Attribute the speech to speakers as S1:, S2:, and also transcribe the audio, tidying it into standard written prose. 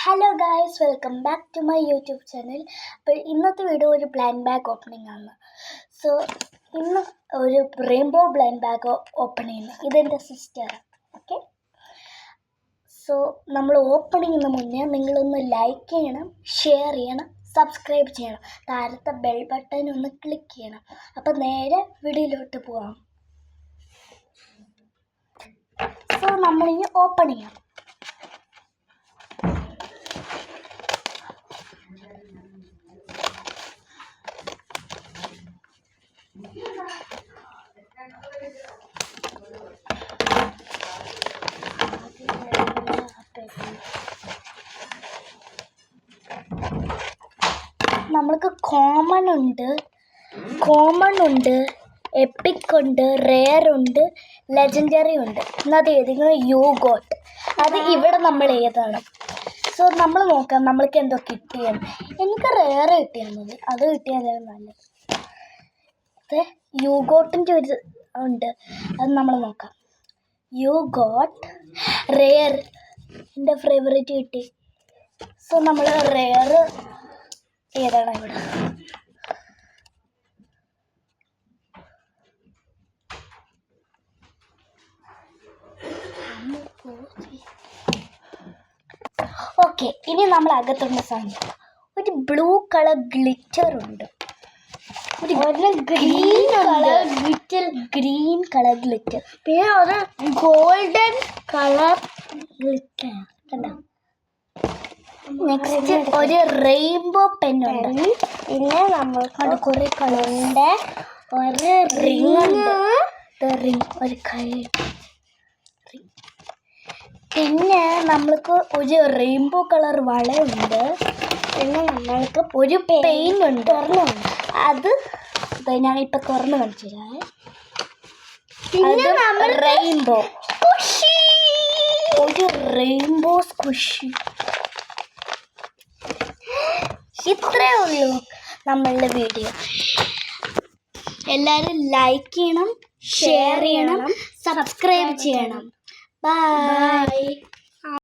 S1: Hello guys, welcome back to my YouTube channel. അപ്പോൾ ഇന്നത്തെ video ഒരു ബ്ലൈൻഡ് ബാഗ് ഓപ്പണിംഗ് ആണ്. സോ ഇന്ന് ഒരു റെയിൻബോ ബ്ലൈൻഡ് ബാഗ് ഓപ്പൺ ചെയ്യുന്നു. ഇതെൻ്റെ സിസ്റ്റർ. ഓക്കെ, സോ നമ്മൾ ഓപ്പൺ ചെയ്യുന്ന മുന്നേ നിങ്ങളൊന്ന് ലൈക്ക് ചെയ്യണം, ഷെയർ ചെയ്യണം, സബ്സ്ക്രൈബ് ചെയ്യണം, താഴത്തെ ബെൽ ബട്ടൺ ഒന്ന് ക്ലിക്ക് ചെയ്യണം. അപ്പോൾ നേരെ വീഡിയോയിലോട്ട് പോകാം. സോ നമ്മളിനി ഓപ്പൺ ചെയ്യാം. നമ്മൾക്ക് കോമൺ ഉണ്ട്, എപ്പിക് ഉണ്ട്, റെയർ ഉണ്ട്, ലെജൻഡറി ഉണ്ട്. എന്നത് ഏതെങ്കിലും യു ഗോട്ട്, അത് ഇവിടെ നമ്മൾ ഏതാണ്. സോ നമ്മൾ നോക്കാം നമ്മൾക്ക് എന്തോ കിട്ടിയെന്ന്. എനിക്ക് റെയർ കിട്ടിയാൽ മതി, അത് കിട്ടിയാലും നല്ലത്. യു ഗോട്ടിൻ്റെ ഒരു ഉണ്ട്, അത് നമ്മൾ നോക്കാം. യു ഗോട്ട് റെയർ, എൻ്റെ ഫേവറേറ്റ് കിട്ടി. സോ നമ്മൾ റെയർ ഏതാണ് ഇവിടെ. ഓക്കെ, ഇനി നമ്മൾ അകത്തുള്ള സാധനം ഒരു ബ്ലൂ കളർ ഗ്ലിറ്റർ ഉണ്ട്, ഒരു ഗ്രീൻ കളർ ഗ്ലിറ്റർ, പിന്നെ ഒരു ഗോൾഡൻ കളർ ഗ്ലിറ്റർ കണ്ടോ. നെക്സ്റ്റ് ഒരു റെയിൻബോ പെന്നുണ്ട്, പിന്നെ നമ്മൾക്ക് കുറെ കളറുണ്ട്, ഒരു റിംഗ് ഉണ്ട്, ഒരു കൈ, പിന്നെ നമ്മൾക്ക് ഒരു റെയിൻബോ കളർ വളയുണ്ട്, പിന്നെ നമ്മൾക്ക് ഒരു പെയിൻ ഉണ്ട്. അത് ഞാനിപ്പോൾ തുറന്ന് കാണിച്ചു തരാം. റെയിൻബോ ഒരു റെയിൻബോ സ്ക്വിഷി. ഇത്രയേ ഉള്ളൂ നമ്മളുടെ വീഡിയോ. എല്ലാവരും ലൈക്ക് ചെയ്യണം, ഷെയർ ചെയ്യണം, സബ്സ്ക്രൈബ് ചെയ്യണം. ബൈ.